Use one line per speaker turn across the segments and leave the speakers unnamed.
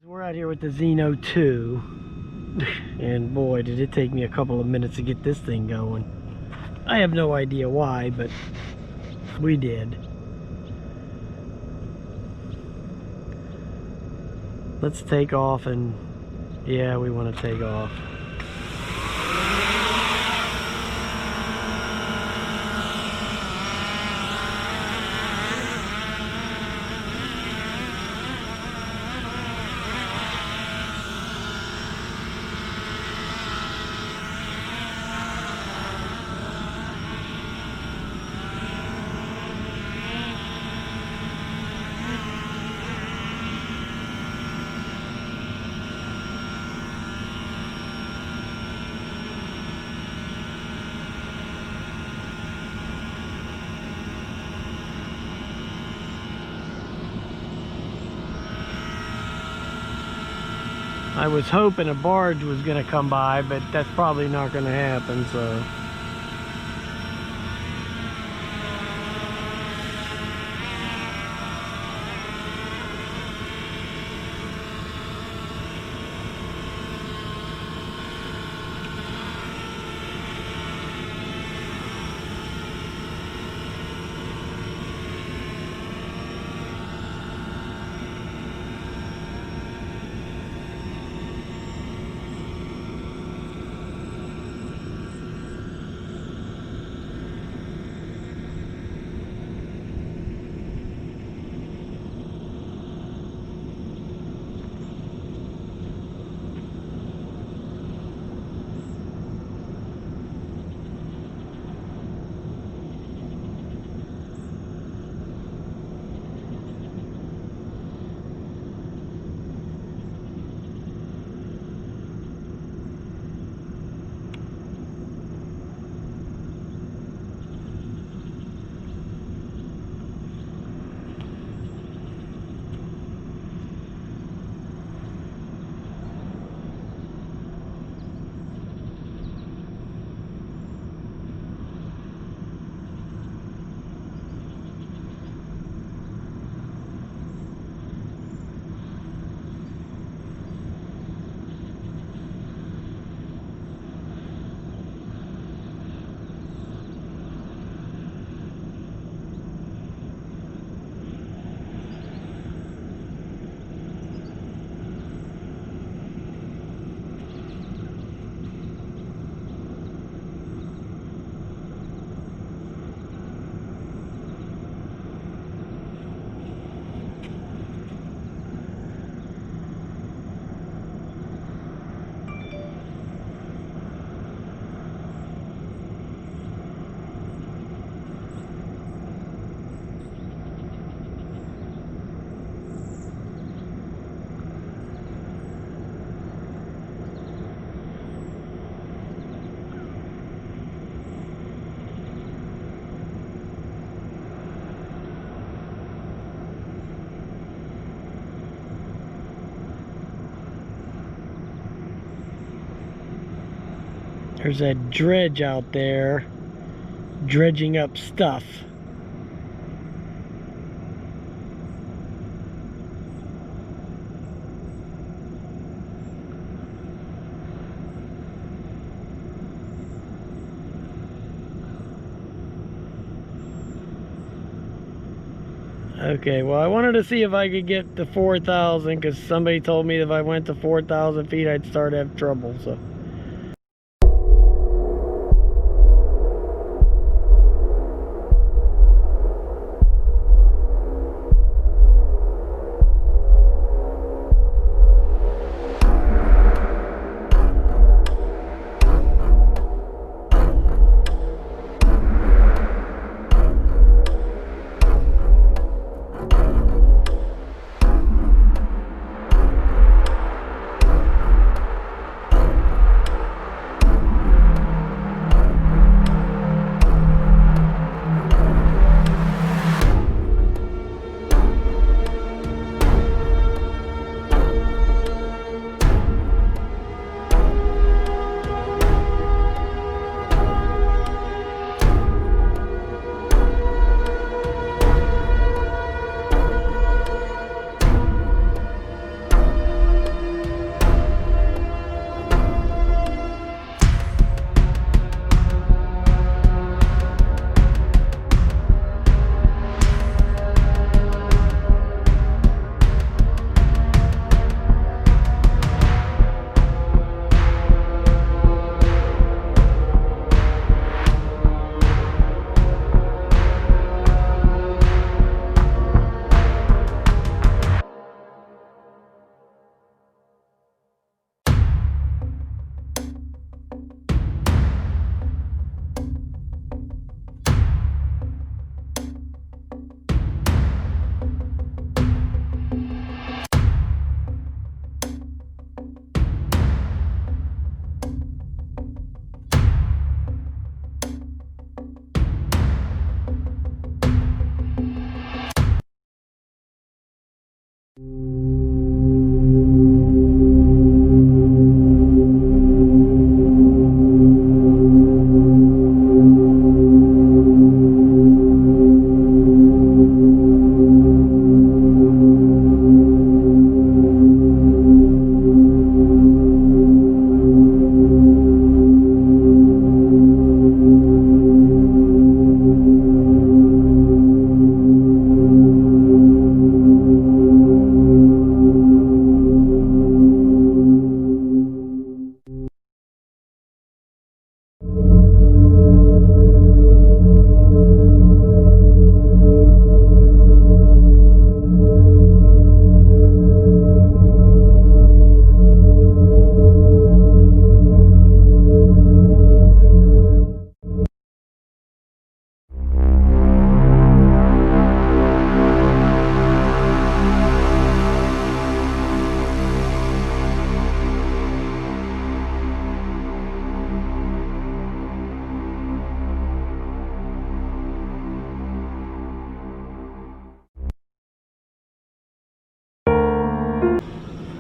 We're out here with the Zino 2, and boy, did it take me a couple of minutes to get this thing going. I have no idea why, but we did. Let's take off, and yeah, we want to take off. I was hoping a barge was going to come by, but that's probably not going to happen, so. There's a dredge out there dredging up stuff. Okay, well, I wanted to see if I could get to 4,000 because somebody told me if I went to 4,000 feet I'd start to have trouble, so.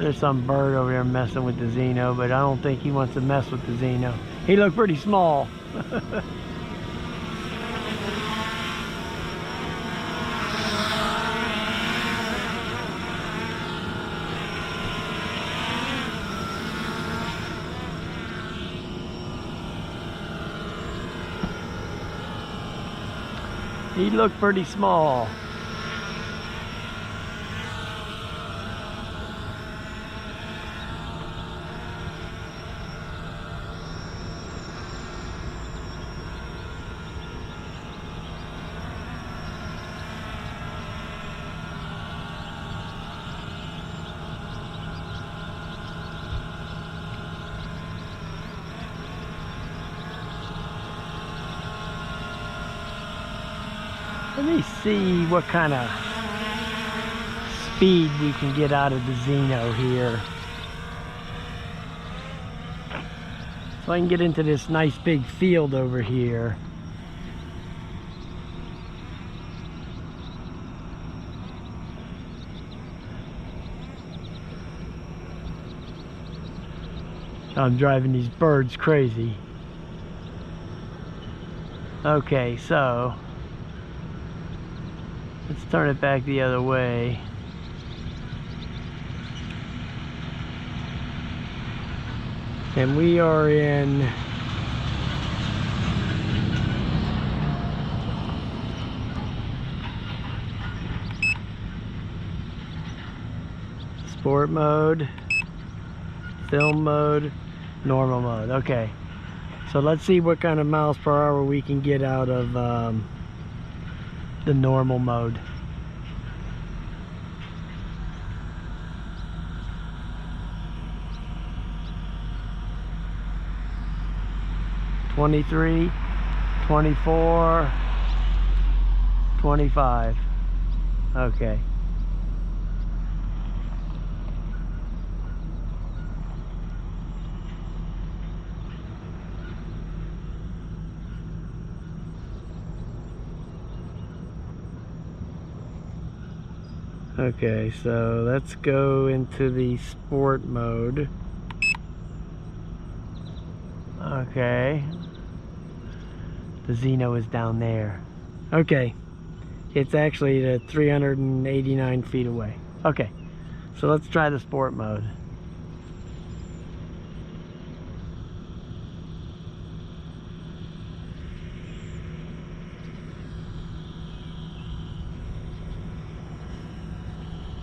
There's some bird over there messing with the Zino, but I don't think he wants to mess with the Zino. He looked pretty small. He looked pretty small. Let me see what kind of speed we can get out of the Zino here. So I can get into this nice big field over here. I'm driving these birds crazy. Okay, so let's turn it back the other way. And we are in sport mode, film mode, normal mode. Okay, so let's see what kind of miles per hour we can get out of the normal mode. $23, $24, $25. Okay. Okay, so let's go into the sport mode. Okay. The Zino is down there. Okay. It's actually at 389 feet away. Okay. So let's try the sport mode.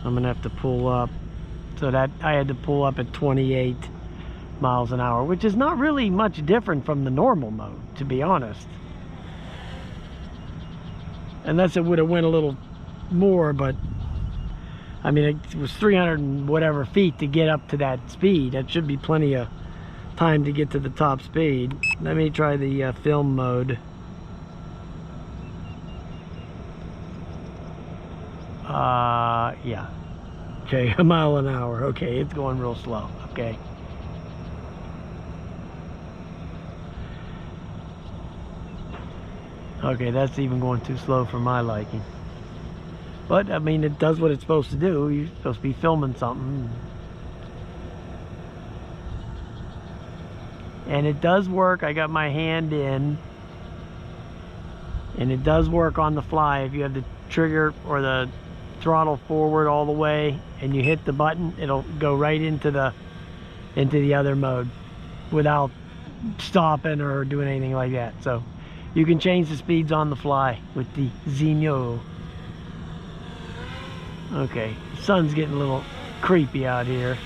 I'm gonna have to pull up. So that I had to pull up at 28 miles an hour, which is not really much different from the normal mode, to be honest. Unless it would have went a little more, but I mean, it was 300 and whatever feet to get up to that speed. That should be plenty of time to get to the top speed. Let me try the film mode. Yeah. Okay, a mile an hour. Okay, it's going real slow. Okay. Okay, that's even going too slow for my liking. But, I mean, it does what it's supposed to do. You're supposed to be filming something. And it does work. I got my hand in. And it does work on the fly. If you have the trigger or the throttle forward all the way and you hit the button, it'll go right into the other mode without stopping or doing anything like that. So you can change the speeds on the fly with the Zino. Okay, the sun's getting a little creepy out here.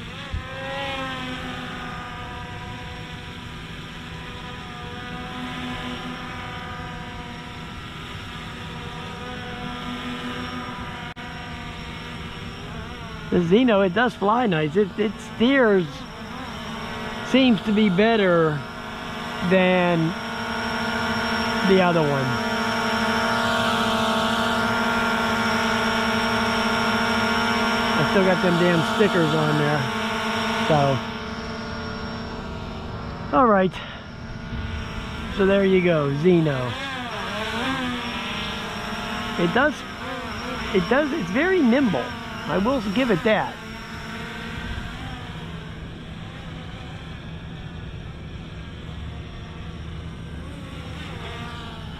The Zino, it does fly nice. It steers, seems to be better than the other one. I still got them damn stickers on there. So, all right. So there you go, Zino. It's very nimble. I will give it that.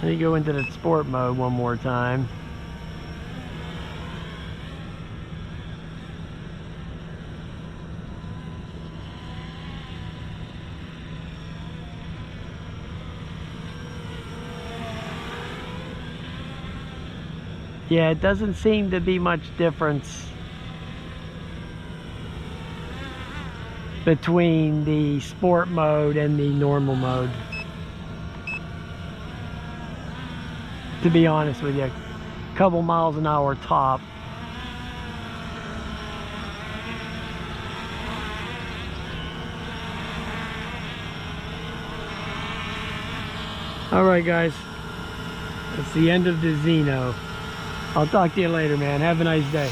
Let me go into the sport mode one more time. Yeah, it doesn't seem to be much difference between the sport mode and the normal mode, to be honest with you. A couple miles an hour top. Alright guys, that's the end of the Zino. I'll talk to you later, man. Have a nice day.